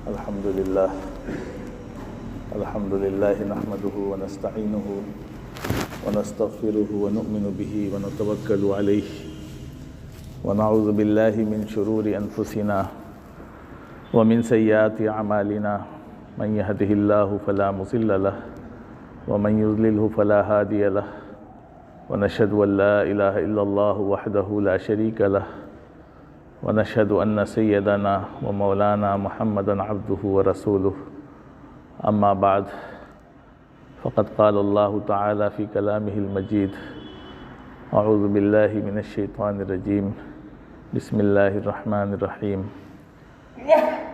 الحمد لله نحمده ونستعينه ونستغفره ونؤمن به ونتوكل عليه ونعوذ بالله من شرور أنفسنا ومن سيئات أعمالنا من يهده الله فلا مضل له ومن يضلله فلا هادي له ونشهد أن لا إله إلا الله وحده لا شريك له ونشهد أن سيدنا ومولانا محمدا عبده ورسوله أما بعد فقد قال الله تعالى في كلامه المجيد أعوذ بالله من الشيطان الرجيم بسم الله الرحمن الرحيم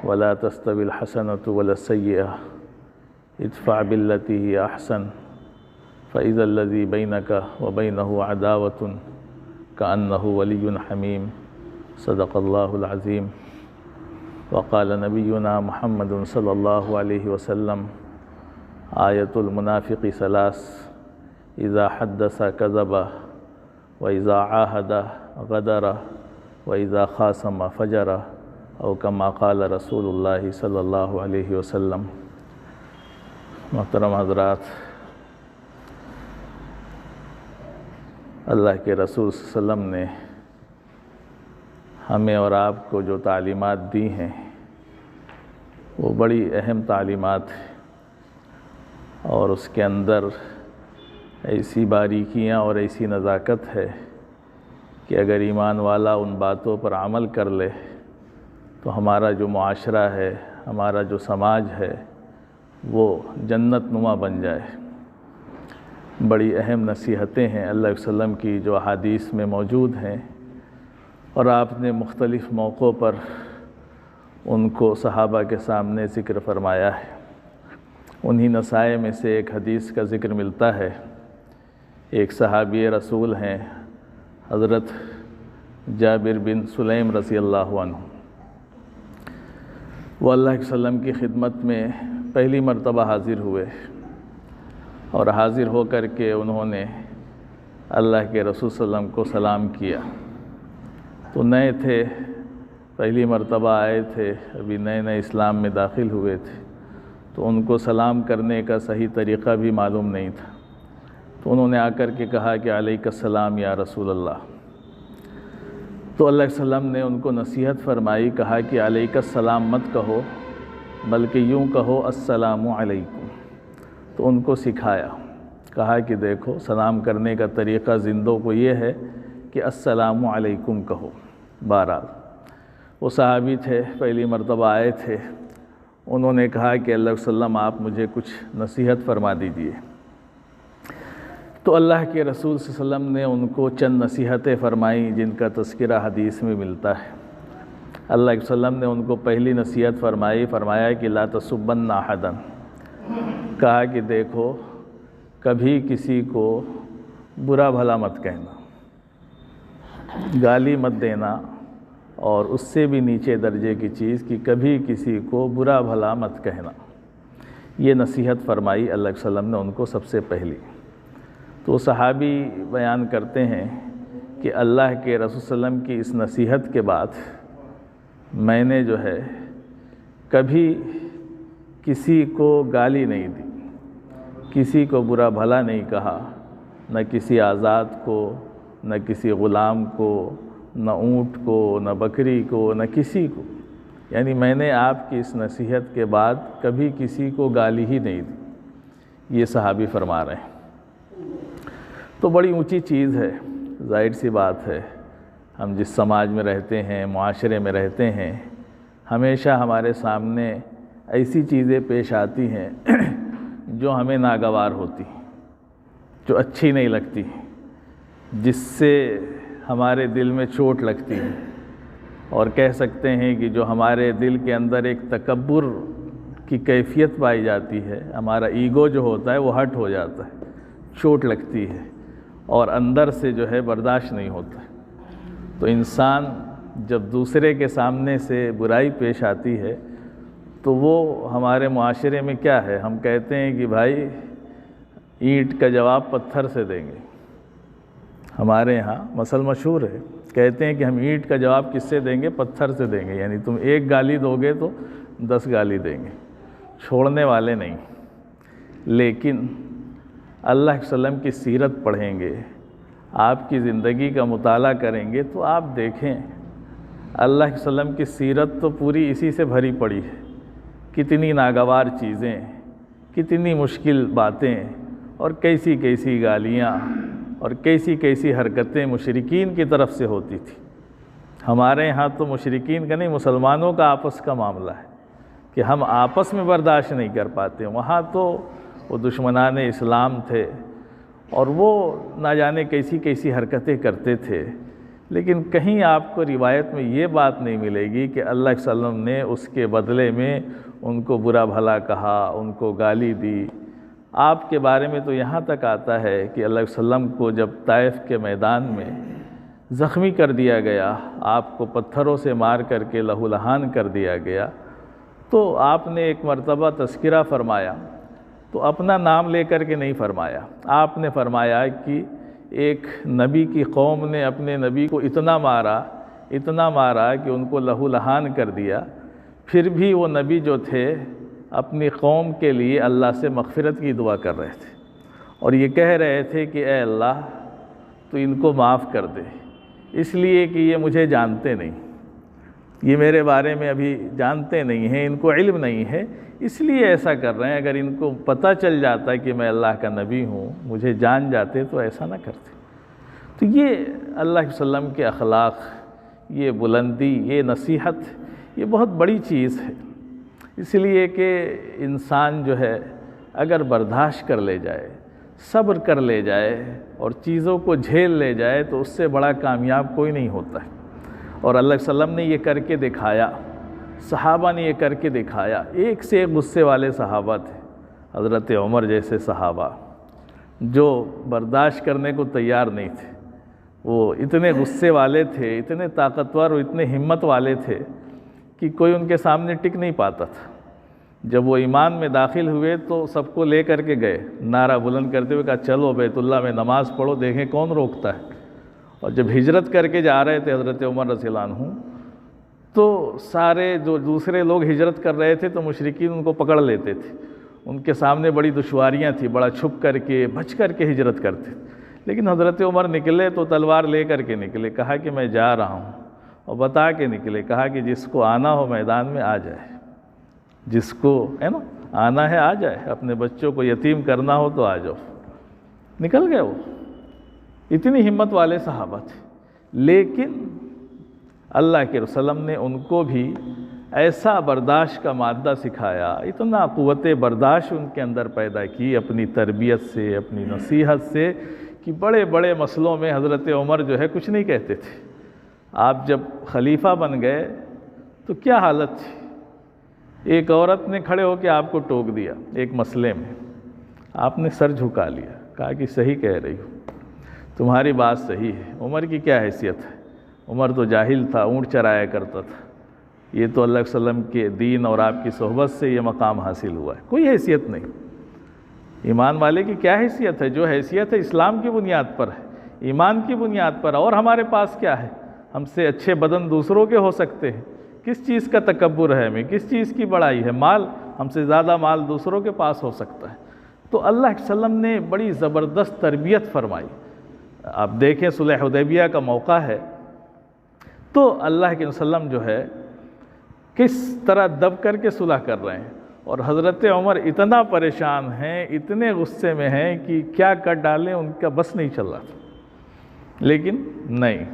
ولا تستوي الحسنة ولا السيئة ادفع بالتي هي أحسن فإذا الذي بينك وبينه عداوة كأنه ولي حميم صدق الله العظيم وقال نبينا محمد صلى الله عليه وسلم آية المنافق ثلاث إذا حدث كذب وإذا عاهد غدر وإذا خاصم فجر أو كما قال رسول الله صلی اللہ علیہ وسلم۔ محترم حضرات، اللہ کے رسول صلی اللہ علیہ وسلم نے ہمیں اور آپ کو جو تعلیمات دی ہیں وہ بڑی اہم تعلیمات ہیں، اور اس کے اندر ایسی باریکیاں اور ایسی نزاکت ہے کہ اگر ایمان والا ان باتوں پر عمل کر لے تو ہمارا جو معاشرہ ہے، ہمارا جو سماج ہے، وہ جنت نما بن جائے۔ بڑی اہم نصیحتیں ہیں اللہ علیہ وسلم کی جو احادیث میں موجود ہیں، اور آپ نے مختلف موقعوں پر ان کو صحابہ کے سامنے ذکر فرمایا ہے۔ انہی نصائح میں سے ایک حدیث کا ذکر ملتا ہے۔ ایک صحابی رسول ہیں حضرت جابر بن سلیم رضی اللہ عنہ۔ وہ اللہ علیہ وسلم کی خدمت میں پہلی مرتبہ حاضر ہوئے، اور حاضر ہو کر کے انہوں نے اللہ کے رسول صلی اللہ علیہ وسلم کو سلام کیا۔ تو نئے تھے، پہلی مرتبہ آئے تھے، ابھی نئے نئے اسلام میں داخل ہوئے تھے، تو ان کو سلام کرنے کا صحیح طریقہ بھی معلوم نہیں تھا۔ تو انہوں نے آ کر کے کہا کہ علیک السلام یا رسول اللہ۔ تو اللہ علیہ وسلم نے ان کو نصیحت فرمائی، کہا کہ علیک السلام مت کہو، بلکہ یوں کہو السلام علیکم۔ تو ان کو سکھایا، کہا کہ دیکھو سلام کرنے کا طریقہ زندوں کو یہ ہے کہ السلام علیکم کہو۔ بہرحال وہ صحابی تھے، پہلی مرتبہ آئے تھے، انہوں نے کہا کہ اللہ علیہ وسلم آپ مجھے کچھ نصیحت فرما دیجئے۔ تو اللہ کے رسول صلی اللہ علیہ وسلم نے ان کو چند نصیحتیں فرمائیں جن کا تذکرہ حدیث میں ملتا ہے۔ اللہ علیہ وسلم نے ان کو پہلی نصیحت فرمایا کہ لا تسبن احدا، کہا کہ دیکھو کبھی کسی کو برا بھلا مت کہنا، گالی مت دینا، اور اس سے بھی نیچے درجے کی چیز کہ کبھی کسی کو برا بھلا مت کہنا۔ یہ نصیحت فرمائی اللہ علیہ وسلم نے ان کو سب سے پہلی۔ تو صحابی بیان کرتے ہیں کہ اللہ کے رسول صلی اللہ علیہ وسلم کی اس نصیحت کے بعد میں نے جو ہے کبھی کسی کو گالی نہیں دی، کسی کو برا بھلا نہیں کہا، نہ کسی آزاد کو، نہ کسی غلام کو، نہ اونٹ کو، نہ بکری کو، نہ کسی کو۔ یعنی میں نے آپ کی اس نصیحت کے بعد کبھی کسی کو گالی ہی نہیں دی، یہ صحابی فرما رہے ہیں۔ تو بڑی اونچی چیز ہے، ظاہر سی بات ہے، ہم جس سماج میں رہتے ہیں، معاشرے میں رہتے ہیں، ہمیشہ ہمارے سامنے ایسی چیزیں پیش آتی ہیں جو ہمیں ناگوار ہوتی، جو اچھی نہیں لگتی، جس سے ہمارے دل میں چوٹ لگتی ہے، اور کہہ سکتے ہیں کہ جو ہمارے دل کے اندر ایک تکبر کی کیفیت پائی جاتی ہے، ہمارا ایگو جو ہوتا ہے وہ ہٹ ہو جاتا ہے، چوٹ لگتی ہے، اور اندر سے جو ہے برداشت نہیں ہوتا۔ تو انسان جب دوسرے کے سامنے سے برائی پیش آتی ہے تو وہ ہمارے معاشرے میں کیا ہے، ہم کہتے ہیں کہ بھائی اینٹ کا جواب پتھر سے دیں گے۔ ہمارے ہاں مثل مشہور ہے، کہتے ہیں کہ ہم اینٹ کا جواب کس سے دیں گے؟ پتھر سے دیں گے، یعنی تم ایک گالی دو گے تو 10 گالی دیں گے، چھوڑنے والے نہیں۔ لیکن اللہ کے وسلم کی سیرت پڑھیں گے، آپ کی زندگی کا مطالعہ کریں گے تو آپ دیکھیں اللہ کے وسلم کی سیرت تو پوری اسی سے بھری پڑی ہے۔ کتنی ناگوار چیزیں، کتنی مشکل باتیں، اور کیسی کیسی گالیاں اور کیسی کیسی حرکتیں مشرکین کی طرف سے ہوتی تھی۔ ہمارے ہاں تو مشرکین کا نہیں، مسلمانوں کا آپس کا معاملہ ہے کہ ہم آپس میں برداشت نہیں کر پاتے۔ وہاں تو وہ دشمنان اسلام تھے اور وہ نہ جانے کیسی کیسی حرکتیں کرتے تھے، لیکن کہیں آپ کو روایت میں یہ بات نہیں ملے گی کہ اللہ کے وسلم نے اس کے بدلے میں ان کو برا بھلا کہا، ان کو گالی دی۔ آپ کے بارے میں تو یہاں تک آتا ہے کہ اللہ کے وسلم کو جب طائف کے میدان میں زخمی کر دیا گیا، آپ کو پتھروں سے مار کر کے لہو لہان کر دیا گیا، تو آپ نے ایک مرتبہ تذکرہ فرمایا تو اپنا نام لے کر کے نہیں فرمایا۔ آپ نے فرمایا کہ ایک نبی کی قوم نے اپنے نبی کو اتنا مارا کہ ان کو لہو لہان کر دیا، پھر بھی وہ نبی جو تھے اپنی قوم کے لیے اللہ سے مغفرت کی دعا کر رہے تھے، اور یہ کہہ رہے تھے کہ اے اللہ تو ان کو معاف کر دے، اس لیے کہ یہ مجھے جانتے نہیں، یہ میرے بارے میں ابھی جانتے نہیں ہیں، ان کو علم نہیں ہے، اس لیے ایسا کر رہے ہیں۔ اگر ان کو پتہ چل جاتا کہ میں اللہ کا نبی ہوں، مجھے جان جاتے تو ایسا نہ کرتے۔ تو یہ اللہ کے وسلم کے اخلاق، یہ بلندی، یہ نصیحت، یہ بہت بڑی چیز ہے۔ اس لیے کہ انسان جو ہے اگر برداشت کر لے جائے، صبر کر لے جائے اور چیزوں کو جھیل لے جائے تو اس سے بڑا کامیاب کوئی نہیں ہوتا ہے۔ اور اللہ کے وسلم نے یہ کر کے دکھایا، صحابہ نے یہ کر کے دکھایا۔ ایک سے ایک غصے والے صحابہ تھے، حضرت عمر جیسے صحابہ جو برداشت کرنے کو تیار نہیں تھے، وہ اتنے غصے والے تھے، اتنے طاقتور اور اتنے ہمت والے تھے کہ کوئی ان کے سامنے ٹک نہیں پاتا تھا۔ جب وہ ایمان میں داخل ہوئے تو سب کو لے کر کے گئے، نعرہ بلند کرتے ہوئے کہا چلو بیت اللہ میں نماز پڑھو، دیکھیں کون روکتا ہے۔ اور جب ہجرت کر کے جا رہے تھے حضرت عمر رضی اللہ عنہ، تو سارے جو دوسرے لوگ ہجرت کر رہے تھے تو مشرکین ان کو پکڑ لیتے تھے، ان کے سامنے بڑی دشواریاں تھیں، بڑا چھپ کر کے بچ کر کے ہجرت کرتے تھے۔ لیکن حضرت عمر نکلے تو تلوار لے کر کے نکلے، کہا کہ میں جا رہا ہوں، اور بتا کے نکلے، کہا کہ جس کو آنا ہو میدان میں آ جائے، جس کو آنا ہے آ جائے، اپنے بچوں کو یتیم کرنا ہو تو آ جاؤ۔ نکل گئے وہ، اتنی ہمت والے صحابہ تھے۔ لیکن اللہ کے وسلم نے ان کو بھی ایسا برداشت کا مادہ سکھایا، اتنا قوت برداشت ان کے اندر پیدا کی اپنی تربیت سے، اپنی نصیحت سے، کہ بڑے بڑے مسئلوں میں حضرت عمر جو ہے کچھ نہیں کہتے تھے۔ آپ جب خلیفہ بن گئے تو کیا حالت تھی؟ ایک عورت نے کھڑے ہو کے آپ کو ٹوک دیا ایک مسئلے میں، آپ نے سر جھکا لیا، کہا کہ صحیح کہہ رہی ہو، تمہاری بات صحیح ہے۔ عمر کی کیا حیثیت ہے؟ عمر تو جاہل تھا، اونٹ چرایا کرتا تھا، یہ تو اللہ کے وسلم کے دین اور آپ کی صحبت سے یہ مقام حاصل ہوا ہے، کوئی حیثیت نہیں۔ ایمان والے کی کیا حیثیت ہے؟ جو حیثیت ہے اسلام کی بنیاد پر ہے، ایمان کی بنیاد پر۔ اور ہمارے پاس کیا ہے؟ ہم سے اچھے بدن دوسروں کے ہو سکتے ہیں، کس چیز کا تکبر ہے ہمیں، کس چیز کی بڑائی ہے؟ مال، ہم سے زیادہ مال دوسروں کے پاس ہو سکتا ہے۔ تو اللہ کے وسلم نے بڑی زبردست تربیت فرمائی۔ آپ دیکھیں صلح حدیبیہ کا موقع ہے تو اللہ کے وسلم جو ہے کس طرح دب کر کے صلح کر رہے ہیں، اور حضرت عمر اتنا پریشان ہیں، اتنے غصے میں ہیں کہ کیا کر ڈالیں، ان کا بس نہیں چل رہا تھا، لیکن نہیں،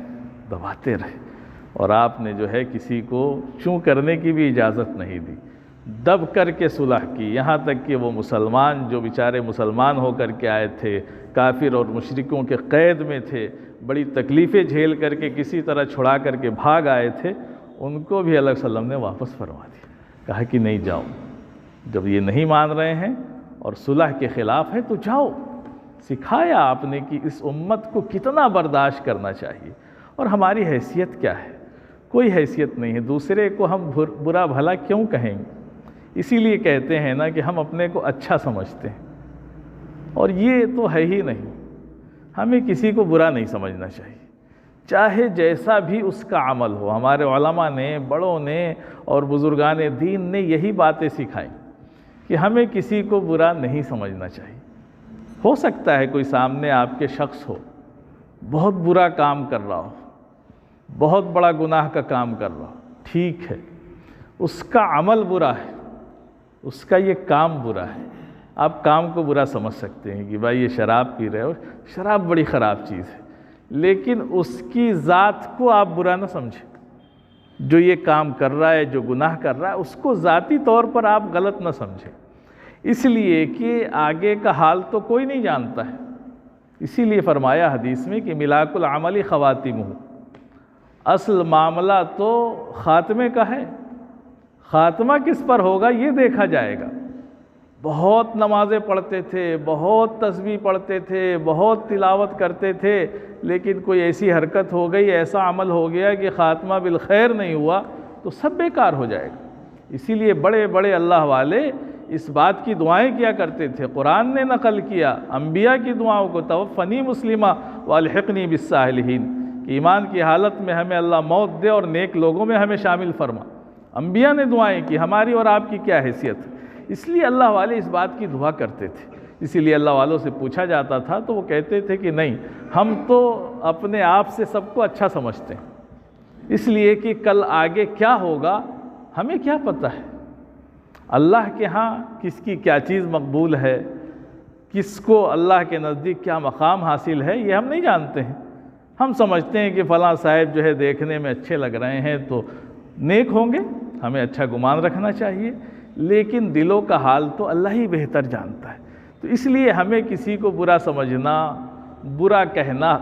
دباتے رہے۔ اور آپ نے جو ہے کسی کو چوں کرنے کی بھی اجازت نہیں دی، دب کر کے صلح کی، یہاں تک کہ وہ مسلمان جو بیچارے مسلمان ہو کر کے آئے تھے، کافر اور مشرکوں کے قید میں تھے، بڑی تکلیفیں جھیل کر کے کسی طرح چھڑا کر کے بھاگ آئے تھے، ان کو بھی اللہ صلی اللہ علیہ وسلم نے واپس فرما دیا، کہا کہ نہیں جاؤ، جب یہ نہیں مان رہے ہیں اور صلح کے خلاف ہے تو جاؤ۔ سکھایا آپ نے کہ اس امت کو کتنا برداشت کرنا چاہیے، اور ہماری حیثیت کیا ہے؟ کوئی حیثیت نہیں ہے، دوسرے کو ہم برا بھلا کیوں کہیں گے؟ اسی لیے کہتے ہیں نا کہ ہم اپنے کو اچھا سمجھتے ہیں، اور یہ تو ہے ہی نہیں، ہمیں کسی کو برا نہیں سمجھنا چاہیے۔ چاہے جیسا بھی اس کا عمل ہو۔ ہمارے علماء نے، بڑوں نے اور بزرگان دین نے یہی باتیں سکھائیں کہ ہمیں کسی کو برا نہیں سمجھنا چاہیے۔ ہو سکتا ہے کوئی سامنے آپ کے شخص ہو، بہت برا کام کر رہا ہو، بہت بڑا گناہ کا کام کر رہا ہو، ٹھیک ہے، اس کا عمل برا ہے، اس کا یہ کام برا ہے۔ آپ کام کو برا سمجھ سکتے ہیں کہ بھائی یہ شراب پی رہے ہو، شراب بڑی خراب چیز ہے، لیکن اس کی ذات کو آپ برا نہ سمجھیں۔ جو یہ کام کر رہا ہے، جو گناہ کر رہا ہے، اس کو ذاتی طور پر آپ غلط نہ سمجھیں، اس لیے کہ آگے کا حال تو کوئی نہیں جانتا ہے۔ اسی لیے فرمایا حدیث میں کہ ملاک العمل خواتمہ، اصل معاملہ تو خاتمے کا ہے، خاتمہ کس پر ہوگا یہ دیکھا جائے گا۔ بہت نمازیں پڑھتے تھے، بہت تسبیح پڑھتے تھے، بہت تلاوت کرتے تھے، لیکن کوئی ایسی حرکت ہو گئی، ایسا عمل ہو گیا کہ خاتمہ بالخیر نہیں ہوا تو سب بیکار ہو جائے گا۔ اسی لیے بڑے بڑے اللہ والے اس بات کی دعائیں کیا کرتے تھے، قرآن نے نقل کیا انبیاء کی دعاؤں کو، توفنی مسلمہ والحقنی بالصالحین، کہ ایمان کی حالت میں ہمیں اللہ موت دے اور نیک لوگوں میں ہمیں شامل فرما۔ انبیاء نے دعائیں کی، ہماری اور آپ کی کیا حیثیت ہے؟ اس لیے اللہ والے اس بات کی دعا کرتے تھے۔ اسی لیے اللہ والوں سے پوچھا جاتا تھا تو وہ کہتے تھے کہ نہیں، ہم تو اپنے آپ سے سب کو اچھا سمجھتے ہیں، اس لیے کہ کل آگے کیا ہوگا ہمیں کیا پتہ ہے۔ اللہ کے ہاں کس کی کیا چیز مقبول ہے، کس کو اللہ کے نزدیک کیا مقام حاصل ہے، یہ ہم نہیں جانتے ہیں۔ ہم سمجھتے ہیں کہ فلاں صاحب جو ہے دیکھنے میں اچھے لگ رہے ہیں تو نیک ہوں گے، ہمیں اچھا گمان رکھنا چاہیے، لیکن دلوں کا حال تو اللہ ہی بہتر جانتا ہے۔ تو اس لیے ہمیں کسی کو برا سمجھنا، برا کہنا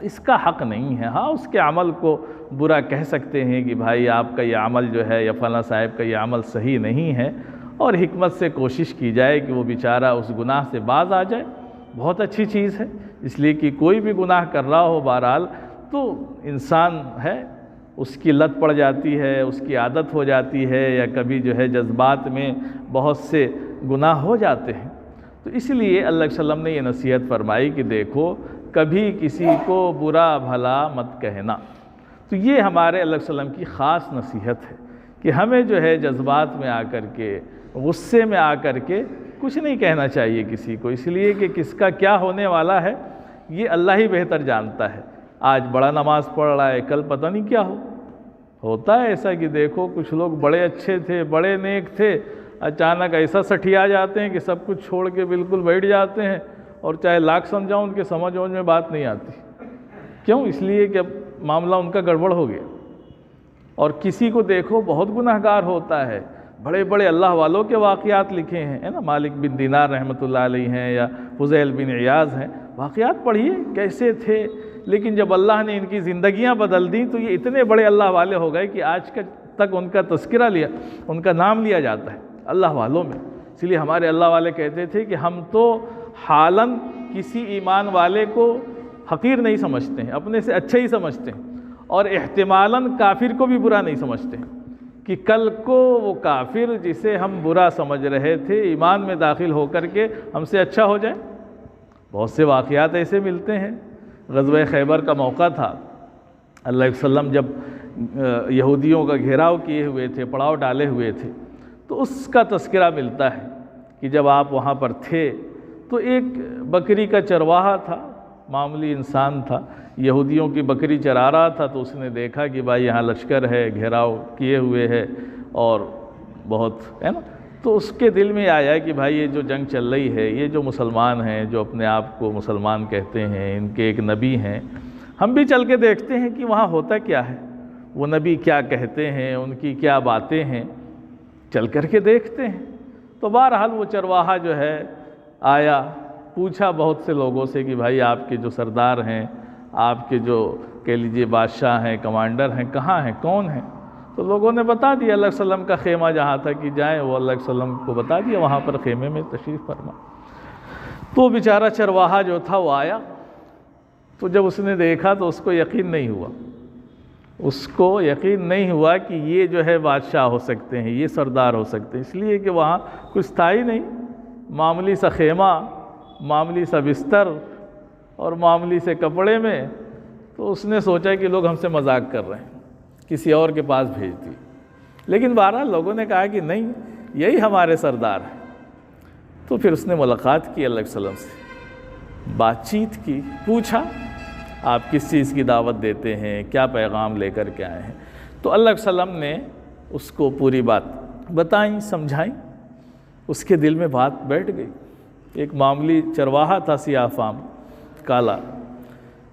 اس کا حق نہیں ہے۔ ہاں، اس کے عمل کو برا کہہ سکتے ہیں کہ بھائی آپ کا یہ عمل جو ہے یا فلاں صاحب کا یہ عمل صحیح نہیں ہے، اور حکمت سے کوشش کی جائے کہ وہ بیچارہ اس گناہ سے باز آ جائے، بہت اچھی چیز ہے۔ اس لیے کہ کوئی بھی گناہ کر رہا ہو بہرحال تو انسان ہے، اس کی لت پڑ جاتی ہے، اس کی عادت ہو جاتی ہے، یا کبھی جو ہے جذبات میں بہت سے گناہ ہو جاتے ہیں۔ تو اس لیے اللہ علیہ وسلم نے یہ نصیحت فرمائی کہ دیکھو کبھی کسی کو برا بھلا مت کہنا۔ تو یہ ہمارے اللہ علیہ وسلم کی خاص نصیحت ہے کہ ہمیں جو ہے جذبات میں آ کر کے، غصے میں آ کر کے کچھ نہیں کہنا چاہیے کسی کو، اس لیے کہ کس کا کیا ہونے والا ہے یہ اللہ ہی بہتر جانتا ہے۔ آج بڑا نماز پڑھ رہا ہے، کل پتہ نہیں کیا ہوتا ہے ایسا کہ دیکھو کچھ لوگ بڑے اچھے تھے، بڑے نیک تھے، اچانک ایسا سٹھیا جاتے ہیں کہ سب کچھ چھوڑ کے بالکل بیٹھ جاتے ہیں، اور چاہے لاکھ سمجھاؤں ان کے سمجھ میں بات نہیں آتی۔ کیوں؟ اس لیے کہ اب معاملہ ان کا گڑبڑ ہو گیا۔ اور کسی کو دیکھو بہت گناہ گار ہوتا ہے، بڑے بڑے اللہ والوں کے واقعات لکھے ہیں نا، مالک بن دینار رحمۃ اللہ علیہ ہیں، یا فضیل بن عیاض ہیں، واقعات پڑھیے کیسے تھے، لیکن جب اللہ نے ان کی زندگیاں بدل دیں تو یہ اتنے بڑے اللہ والے ہو گئے کہ آج تک ان کا تذکرہ لیا، ان کا نام لیا جاتا ہے اللہ والوں میں۔ اس لیے ہمارے اللہ والے کہتے تھے کہ ہم تو حالاً کسی ایمان والے کو حقیر نہیں سمجھتے ہیں، اپنے سے اچھا ہی سمجھتے ہیں، اور احتمالاً کافر کو بھی برا نہیں سمجھتے ہیں کہ کل کو وہ کافر جسے ہم برا سمجھ رہے تھے ایمان میں داخل ہو کر کے ہم سے اچھا ہو جائے۔ بہت سے واقعات ایسے ملتے ہیں۔ غزوہ خیبر کا موقع تھا، اللہ علیہ وسلم جب یہودیوں کا گھیراؤ کیے ہوئے تھے، پڑاؤ ڈالے ہوئے تھے، تو اس کا تذکرہ ملتا ہے کہ جب آپ وہاں پر تھے تو ایک بکری کا چرواہا تھا، معمولی انسان تھا، یہودیوں کی بکری چرا رہا تھا، تو اس نے دیکھا کہ بھائی یہاں لشکر ہے، گھیراؤ کیے ہوئے ہے اور بہت ہے نا، تو اس کے دل میں آیا کہ بھائی یہ جو جنگ چل رہی ہے، یہ جو مسلمان ہیں جو اپنے آپ کو مسلمان کہتے ہیں، ان کے ایک نبی ہیں، ہم بھی چل کے دیکھتے ہیں کہ وہاں ہوتا کیا ہے، وہ نبی کیا کہتے ہیں، ان کی کیا باتیں ہیں، چل کر کے دیکھتے ہیں۔ تو بہرحال وہ چرواہا جو ہے آیا، پوچھا بہت سے لوگوں سے کہ بھائی آپ کے جو سردار ہیں، آپ کے جو کہہ لیجیے بادشاہ ہیں، کمانڈر ہیں، کہاں ہیں، کون ہیں؟ تو لوگوں نے بتا دیا اللہ علیہ وسلم کا خیمہ جہاں تھا کہ جائیں، وہ اللہ علیہ وسلم کو بتا دیا وہاں پر خیمے میں تشریف فرما۔ تو بیچارہ چرواہا جو تھا وہ آیا، تو جب اس نے دیکھا تو اس کو یقین نہیں ہوا، اس کو یقین نہیں ہوا کہ یہ جو ہے بادشاہ ہو سکتے ہیں، یہ سردار ہو سکتے ہیں، اس لیے کہ وہاں کچھ تھا ہی نہیں، معمولی سا خیمہ، معمولی سا بستر اور معمولی سے کپڑے میں تو اس نے سوچا کہ لوگ ہم سے مذاق کر رہے ہیں، کسی اور کے پاس بھیج دی، لیکن بہرحال لوگوں نے کہا کہ نہیں، یہی ہمارے سردار ہیں۔ تو پھر اس نے ملاقات کی اللہ کے وسلم سے، بات چیت کی، پوچھا آپ کس چیز کی دعوت دیتے ہیں، کیا پیغام لے کر کے آئے ہیں۔ تو اللہ کے وسلم نے اس کو پوری بات بتائیں، سمجھائیں۔ اس کے دل میں بات بیٹھ گئی۔ ایک معمولی چرواہا تھا، سیاہ فام، کالا،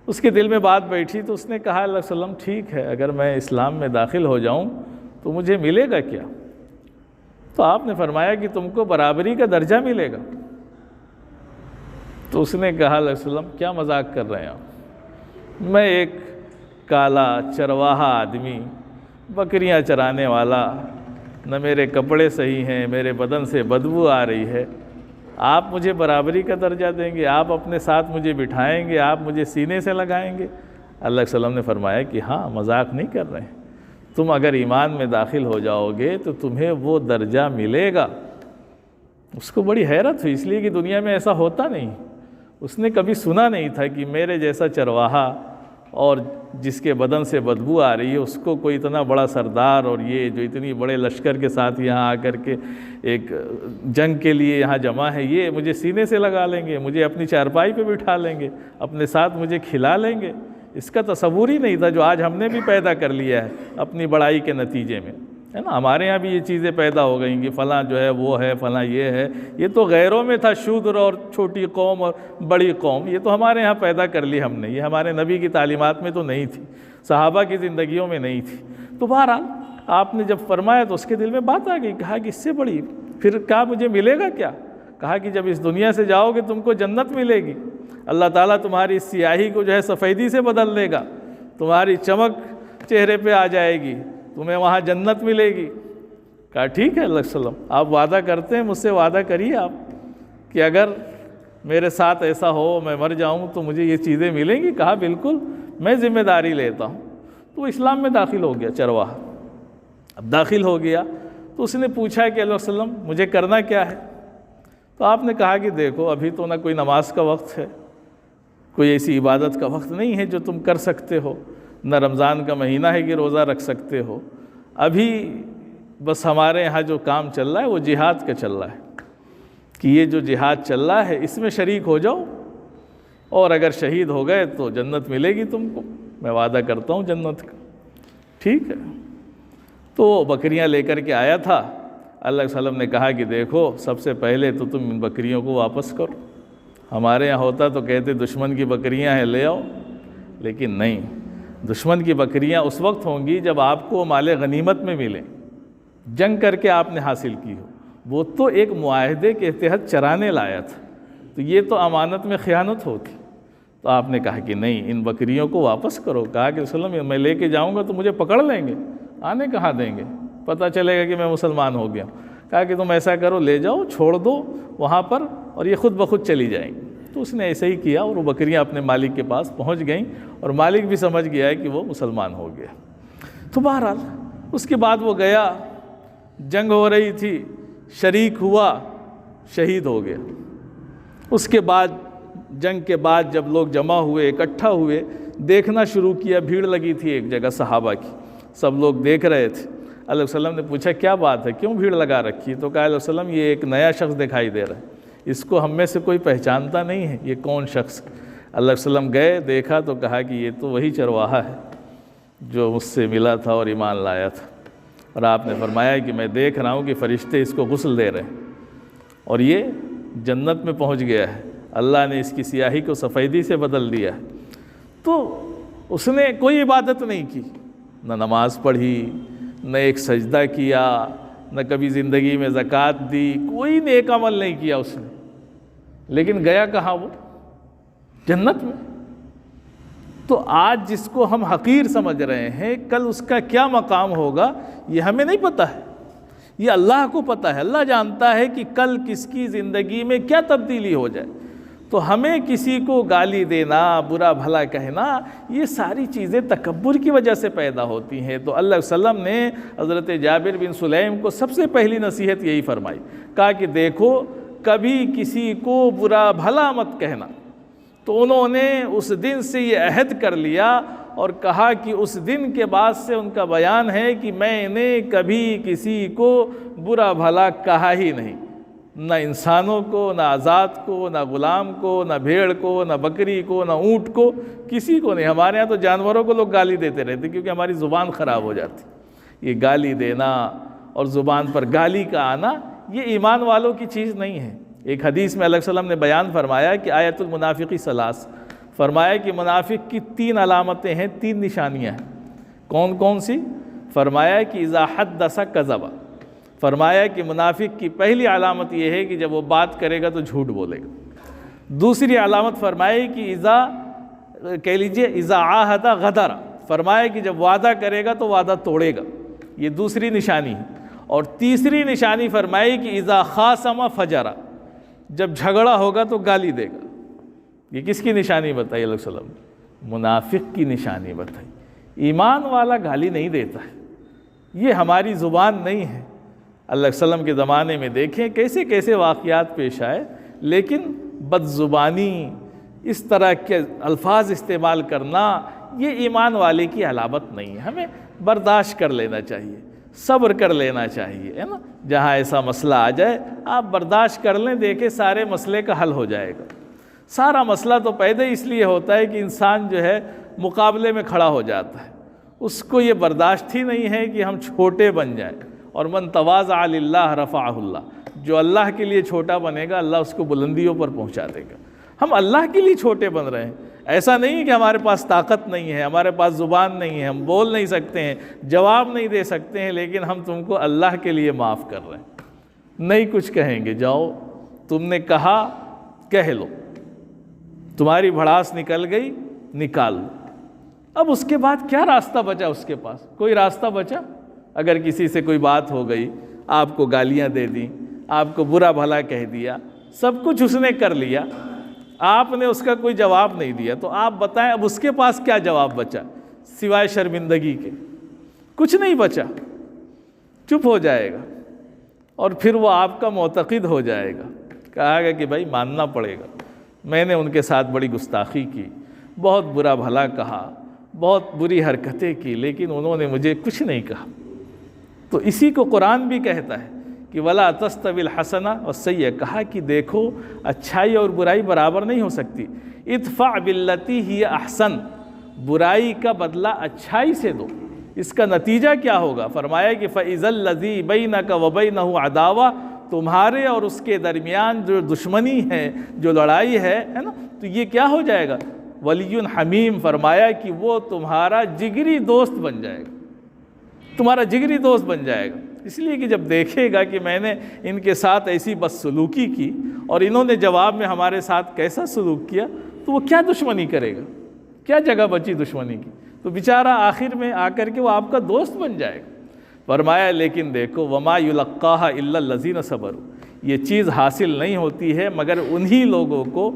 اس کے دل میں بات بیٹھی تو اس نے کہا اللہ علیہ وسلم ٹھیک ہے، اگر میں اسلام میں داخل ہو جاؤں تو مجھے ملے گا کیا؟ تو آپ نے فرمایا کہ تم کو برابری کا درجہ ملے گا۔ تو اس نے کہا اللہ علیہ وسلم کیا مذاق کر رہے ہیں آپ؟ میں ایک کالا چرواہا آدمی، بکریاں چرانے والا، نہ میرے کپڑے صحیح ہیں، میرے بدن سے بدبو آ رہی ہے، آپ مجھے برابری کا درجہ دیں گے، آپ اپنے ساتھ مجھے بٹھائیں گے، آپ مجھے سینے سے لگائیں گے؟ اللہ علیہ وسلم نے فرمایا کہ ہاں، مذاق نہیں کر رہے ہیں، تم اگر ایمان میں داخل ہو جاؤ گے تو تمہیں وہ درجہ ملے گا۔ اس کو بڑی حیرت ہوئی، اس لیے کہ دنیا میں ایسا ہوتا نہیں، اس نے کبھی سنا نہیں تھا کہ میرے جیسا چرواہا اور جس کے بدن سے بدبو آ رہی ہے اس کو کوئی اتنا بڑا سردار، اور یہ جو اتنی بڑے لشکر کے ساتھ یہاں آ کر کے ایک جنگ کے لیے یہاں جمع ہے، یہ مجھے سینے سے لگا لیں گے، مجھے اپنی چارپائی پہ بٹھا لیں گے، اپنے ساتھ مجھے کھلا لیں گے۔ اس کا تصور ہی نہیں تھا جو آج ہم نے بھی پیدا کر لیا ہے اپنی بڑائی کے نتیجے میں، ہے نا؟ ہمارے ہاں بھی یہ چیزیں پیدا ہو گئیں کہ فلاں جو ہے وہ ہے، فلاں یہ ہے۔ یہ تو غیروں میں تھا، شودر اور چھوٹی قوم اور بڑی قوم، یہ تو ہمارے ہاں پیدا کر لی ہم نے، یہ ہمارے نبی کی تعلیمات میں تو نہیں تھی، صحابہ کی زندگیوں میں نہیں تھی۔ تو بہرحال آپ نے جب فرمایا تو اس کے دل میں بات آ گئی، کہا کہ اس سے بڑی پھر کہا مجھے ملے گا کیا؟ کہا کہ جب اس دنیا سے جاؤ گے تم کو جنت ملے گی، اللہ تعالیٰ تمہاری اس سیاہی کو جو ہے سفیدی سے بدل دے گا، تمہاری چمک چہرے پہ آ جائے گی، تمہیں وہاں جنت ملے گی۔ کہا ٹھیک ہے اللہ علیہ وسلم، آپ وعدہ کرتے ہیں، مجھ سے وعدہ کریے آپ کہ اگر میرے ساتھ ایسا ہو میں مر جاؤں تو مجھے یہ چیزیں ملیں گی؟ کہا بالکل، میں ذمہ داری لیتا ہوں۔ تو وہ اسلام میں داخل ہو گیا چرواہا۔ اب داخل ہو گیا تو اس نے پوچھا کہ اللہ علیہ وسلم مجھے کرنا کیا ہے؟ تو آپ نے کہا کہ دیکھو ابھی تو نہ کوئی نماز کا وقت ہے، کوئی ایسی عبادت کا وقت نہیں ہے جو تم کر سکتے ہو، نہ رمضان کا مہینہ ہے کہ روزہ رکھ سکتے ہو، ابھی بس ہمارے یہاں جو کام چل رہا ہے وہ جہاد کا چل رہا ہے کہ یہ جو جہاد چل رہا ہے اس میں شریک ہو جاؤ، اور اگر شہید ہو گئے تو جنت ملے گی تم کو، میں وعدہ کرتا ہوں جنت کا۔ ٹھیک ہے، تو بکریاں لے کر کے آیا تھا۔ اللہ علیہ وسلم نے کہا کہ دیکھو سب سے پہلے تو تم ان بکریوں کو واپس کرو، ہمارے یہاں ہوتا تو کہتے دشمن کی بکریاں ہیں لے آؤ، لیکن نہیں، دشمن کی بکریاں اس وقت ہوں گی جب آپ کو مال غنیمت میں ملیں، جنگ کر کے آپ نے حاصل کی ہو، وہ تو ایک معاہدے کے تحت چرانے لایا تھا، تو یہ تو امانت میں خیانت ہوتی۔ تو آپ نے کہا کہ نہیں، ان بکریوں کو واپس کرو۔ کہا کہ وسلم میں لے کے جاؤں گا تو مجھے پکڑ لیں گے، آنے کہاں دیں گے، پتہ چلے گا کہ میں مسلمان ہو گیا۔ کہا کہ تم ایسا کرو، لے جاؤ، چھوڑ دو وہاں پر، اور یہ خود بخود چلی جائیں گی۔ تو اس نے ایسے ہی کیا، اور وہ بکریاں اپنے مالک کے پاس پہنچ گئیں، اور مالک بھی سمجھ گیا ہے کہ وہ مسلمان ہو گیا۔ تو بہرحال اس کے بعد وہ گیا، جنگ ہو رہی تھی، شریک ہوا، شہید ہو گیا۔ اس کے بعد جنگ کے بعد جب لوگ جمع ہوئے، اکٹھا ہوئے، دیکھنا شروع کیا، بھیڑ لگی تھی ایک جگہ صحابہ کی، سب لوگ دیکھ رہے تھے۔ اللہ علیہ وسلم نے پوچھا کیا بات ہے، کیوں بھیڑ لگا رکھی؟ تو کہا علیہ وسلم یہ ایک نیا شخص دکھائی دے رہا ہے، اس کو ہم میں سے کوئی پہچانتا نہیں ہے، یہ کون شخص؟ اللہ علیہ وسلم گئے، دیکھا تو کہا کہ یہ تو وہی چرواہا ہے جو مجھ سے ملا تھا اور ایمان لایا تھا۔ اور آپ نے فرمایا کہ میں دیکھ رہا ہوں کہ فرشتے اس کو غسل دے رہے ہیں، اور یہ جنت میں پہنچ گیا ہے، اللہ نے اس کی سیاہی کو سفیدی سے بدل دیا ہے۔ تو اس نے کوئی عبادت نہیں کی، نہ نماز پڑھی، نہ ایک سجدہ کیا، نہ کبھی زندگی میں زکوٰۃ دی، کوئی نیک عمل نہیں کیا اس نے، لیکن گیا کہاں؟ وہ جنت میں۔ تو آج جس کو ہم حقیر سمجھ رہے ہیں، کل اس کا کیا مقام ہوگا یہ ہمیں نہیں پتہ ہے، یہ اللہ کو پتہ ہے۔ اللہ جانتا ہے کہ کل کس کی زندگی میں کیا تبدیلی ہو جائے۔ تو ہمیں کسی کو گالی دینا، برا بھلا کہنا، یہ ساری چیزیں تکبر کی وجہ سے پیدا ہوتی ہیں۔ تو اللہ علیہ وسلم نے حضرت جابر بن سلیم کو سب سے پہلی نصیحت یہی فرمائی، کہا کہ دیکھو کبھی کسی کو برا بھلا مت کہنا، تو انہوں نے اس دن سے یہ عہد کر لیا اور کہا کہ اس دن کے بعد سے ان کا بیان ہے کہ میں نے کبھی کسی کو برا بھلا کہا ہی نہیں، نہ انسانوں کو، نہ آزاد کو، نہ غلام کو، نہ بھیڑ کو، نہ بکری کو، نہ اونٹ کو، کسی کو نہیں۔ ہمارے ہاں تو جانوروں کو لوگ گالی دیتے رہتے کیونکہ ہماری زبان خراب ہو جاتی۔ یہ گالی دینا اور زبان پر گالی کا آنا یہ ایمان والوں کی چیز نہیں ہے۔ ایک حدیث میں علیہ السلام نے بیان فرمایا کہ آیت المنافقی ثلاث، فرمایا کہ منافق کی 3 علامتیں ہیں، 3 نشانیاں ہیں۔ کون کون سی؟ فرمایا کہ اذا حدث کذب، فرمایا کہ منافق کی پہلی علامت یہ ہے کہ جب وہ بات کرے گا تو جھوٹ بولے گا۔ دوسری علامت فرمایا کہ کہہ لیجئے اذا عاہد غدر، فرمایا کہ جب وعدہ کرے گا تو وعدہ توڑے گا، یہ دوسری نشانی ہے۔ اور تیسری نشانی فرمائی کہ اذا خاصم فجر، جب جھگڑا ہوگا تو گالی دے گا۔ یہ کس کی نشانی بتائی علیہ السلام؟ منافق کی نشانی بتائی۔ ایمان والا گالی نہیں دیتا ہے، یہ ہماری زبان نہیں ہے۔ علیہ السلام کے زمانے میں دیکھیں کیسے کیسے واقعات پیش آئے، لیکن بد زبانی، اس طرح کے الفاظ استعمال کرنا یہ ایمان والے کی علامت نہیں ہے۔ ہمیں برداشت کر لینا چاہیے، صبر کر لینا چاہیے، ہے نا۔ جہاں ایسا مسئلہ آ جائے آپ برداشت کر لیں، دیکھیں سارے مسئلے کا حل ہو جائے گا۔ سارا مسئلہ تو پیدا اس لیے ہوتا ہے کہ انسان جو ہے مقابلے میں کھڑا ہو جاتا ہے، اس کو یہ برداشت ہی نہیں ہے کہ ہم چھوٹے بن جائیں۔ اور من تواضع للہ رفعہ اللہ، جو اللہ کے لیے چھوٹا بنے گا اللہ اس کو بلندیوں پر پہنچا دے گا۔ ہم اللہ کے لیے چھوٹے بن رہے ہیں، ایسا نہیں کہ ہمارے پاس طاقت نہیں ہے، ہمارے پاس زبان نہیں ہے، ہم بول نہیں سکتے ہیں، جواب نہیں دے سکتے ہیں، لیکن ہم تم کو اللہ کے لیے معاف کر رہے ہیں۔ نہیں کچھ کہیں گے، جاؤ تم نے کہا کہہ لو، تمہاری بھڑاس نکل گئی نکال لو۔ اب اس کے بعد کیا راستہ بچا اس کے پاس؟ کوئی راستہ بچا؟ اگر کسی سے کوئی بات ہو گئی، آپ کو گالیاں دے دیں، آپ کو برا بھلا کہہ دیا، سب کچھ اس نے کر لیا، آپ نے اس کا کوئی جواب نہیں دیا، تو آپ بتائیں اب اس کے پاس کیا جواب بچا سوائے شرمندگی کے؟ کچھ نہیں بچا، چپ ہو جائے گا اور پھر وہ آپ کا معتقد ہو جائے گا، کہا گا کہ بھائی ماننا پڑے گا، میں نے ان کے ساتھ بڑی گستاخی کی، بہت برا بھلا کہا، بہت بری حرکتیں کی، لیکن انہوں نے مجھے کچھ نہیں کہا۔ تو اسی کو قرآن بھی کہتا ہے کہ وَلَا تَسْتَوِي الْحَسَنَةُ وَالسَّيِّئَةُ، کہا کہ دیکھو اچھائی اور برائی برابر نہیں ہو سکتی۔ ادفع باللتی ہی احسن، برائی کا بدلہ اچھائی سے دو، اس کا نتیجہ کیا ہوگا؟ فرمایا کہ فَإِذَا الَّذِي بَيْنَكَ وَبَيْنَهُ عَدَاوَةٌ، تمہارے اور اس کے درمیان جو دشمنی ہے، جو لڑائی ہے نا، تو یہ کیا ہو جائے گا؟ ولی حمیم، فرمایا کہ وہ تمہارا جگری دوست بن جائے گا، تمہارا جگری دوست بن جائے گا۔ اس لیے کہ جب دیکھے گا کہ میں نے ان کے ساتھ ایسی بدسلوکی کی اور انہوں نے جواب میں ہمارے ساتھ کیسا سلوک کیا، تو وہ کیا دشمنی کرے گا؟ کیا جگہ بچی دشمنی کی؟ تو بیچارہ آخر میں آ کر کے وہ آپ کا دوست بن جائے گا۔ فرمایا لیکن دیکھو وما یلقاها الا الذین صبروا، یہ چیز حاصل نہیں ہوتی ہے مگر انہی لوگوں کو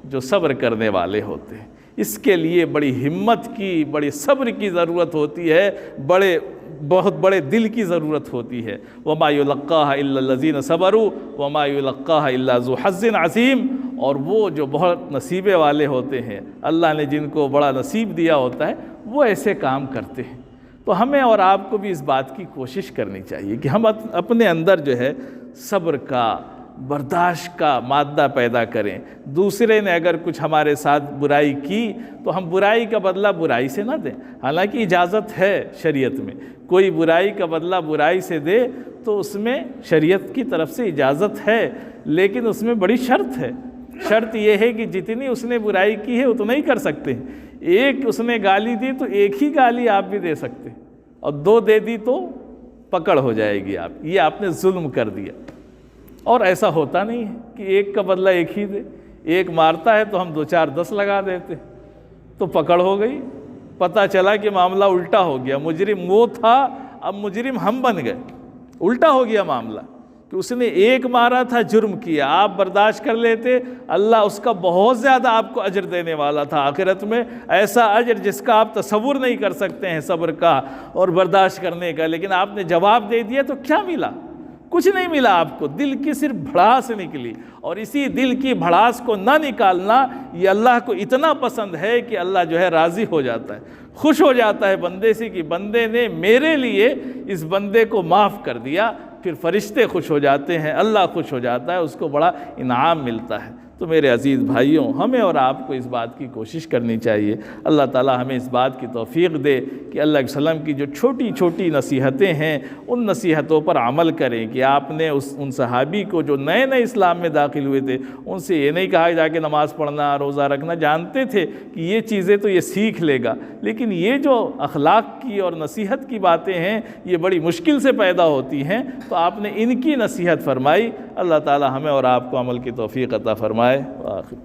جو صبر کرنے والے ہوتے ہیں۔ اس کے لیے بڑی ہمت کی، بڑی صبر کی ضرورت ہوتی ہے، بہت بڑے دل کی ضرورت ہوتی ہے۔ وما یلقاها الا الذین صبروا وما یلقاها الا ذو حظ عظیم، اور وہ جو بہت نصیبے والے ہوتے ہیں، اللہ نے جن کو بڑا نصیب دیا ہوتا ہے، وہ ایسے کام کرتے ہیں۔ تو ہمیں اور آپ کو بھی اس بات کی کوشش کرنی چاہیے کہ ہم اپنے اندر جو ہے صبر کا، برداشت کا مادہ پیدا کریں۔ دوسرے نے اگر کچھ ہمارے ساتھ برائی کی تو ہم برائی کا بدلہ برائی سے نہ دیں، حالانکہ اجازت ہے شریعت میں، کوئی برائی کا بدلہ برائی سے دے تو اس میں شریعت کی طرف سے اجازت ہے، لیکن اس میں بڑی شرط ہے۔ شرط یہ ہے کہ جتنی اس نے برائی کی ہے اتنا ہی کر سکتے ہیں۔ ایک اس نے گالی دی تو ایک ہی گالی آپ بھی دے سکتے، اور 2 دے دی تو پکڑ ہو جائے گی آپ، یہ آپ نے ظلم کر دیا۔ اور ایسا ہوتا نہیں ہے کہ ایک کا بدلہ ایک ہی دے، ایک مارتا ہے تو ہم 2 4 10 لگا دیتے، تو پکڑ ہو گئی، پتہ چلا کہ معاملہ الٹا ہو گیا، مجرم وہ تھا اب مجرم ہم بن گئے، الٹا ہو گیا معاملہ کہ اس نے ایک مارا تھا، جرم کیا، آپ برداشت کر لیتے، اللہ اس کا بہت زیادہ آپ کو اجر دینے والا تھا آخرت میں، ایسا اجر جس کا آپ تصور نہیں کر سکتے ہیں صبر کا اور برداشت کرنے کا، لیکن آپ نے جواب دے دیا تو کیا ملا؟ کچھ نہیں ملا آپ کو، دل کی صرف بھڑاس نکلی، اور اسی دل کی بھڑاس کو نہ نکالنا یہ اللہ کو اتنا پسند ہے کہ اللہ جو ہے راضی ہو جاتا ہے، خوش ہو جاتا ہے بندے سے کہ بندے نے میرے لیے اس بندے کو معاف کر دیا۔ پھر فرشتے خوش ہو جاتے ہیں، اللہ خوش ہو جاتا ہے، اس کو بڑا انعام ملتا ہے۔ تو میرے عزیز بھائیوں، ہمیں اور آپ کو اس بات کی کوشش کرنی چاہیے، اللہ تعالی ہمیں اس بات کی توفیق دے کہ اللہ علیہ وسلم کی جو چھوٹی چھوٹی نصیحتیں ہیں ان نصیحتوں پر عمل کریں، کہ آپ نے ان صحابی کو جو نئے نئے اسلام میں داخل ہوئے تھے ان سے یہ نہیں کہا جا کے نماز پڑھنا، روزہ رکھنا، جانتے تھے کہ یہ چیزیں تو یہ سیکھ لے گا، لیکن یہ جو اخلاق کی اور نصیحت کی باتیں ہیں یہ بڑی مشکل سے پیدا ہوتی ہیں، تو آپ نے ان کی نصیحت فرمائی۔ اللہ تعالی ہمیں اور آپ کو عمل کی توفیق عطا فرمائے۔ وآخر